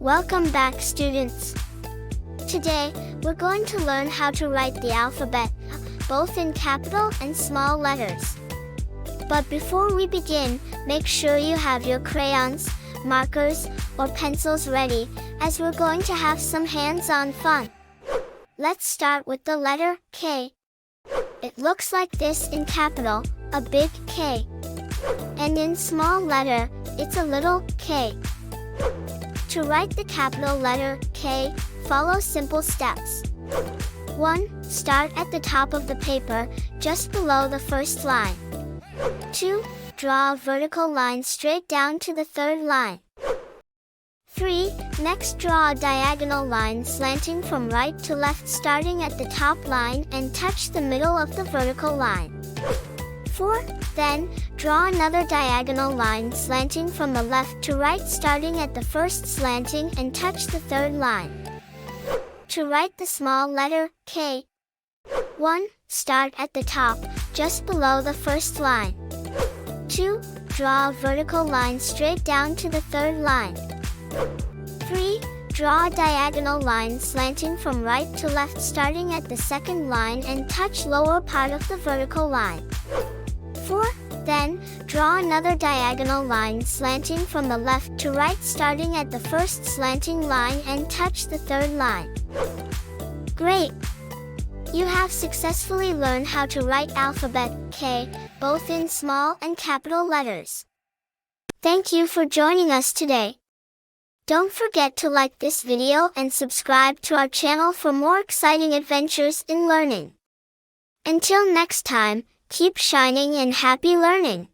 Welcome back, students. Today, we're going to learn how to write the alphabet, both in capital and small letters. But before we begin, make sure you have your crayons, markers, or pencils ready, as we're going to have some hands-on fun. Let's start with the letter K. It looks like this in capital, a big K. And in small letter, it's a little k. To write the capital letter K, follow simple steps. 1. Start at the top of the paper, just below the first line. 2. Draw a vertical line straight down to the third line. 3. Next, draw a diagonal line slanting from right to left, starting at the top line and touch the middle of the vertical line. 4. Then, draw another diagonal line slanting from the left to right, starting at the first slanting and touch the third line. To write the small letter K, 1. Start at the top, just below the first line. 2. Draw a vertical line straight down to the third line. 3. Draw a diagonal line slanting from right to left, starting at the second line and touch lower part of the vertical line. 4. Then, draw another diagonal line slanting from the left to right, starting at the first slanting line and touch the third line. Great! You have successfully learned how to write alphabet K, both in small and capital letters. Thank you for joining us today. Don't forget to like this video and subscribe to our channel for more exciting adventures in learning. Until next time, keep shining and happy learning!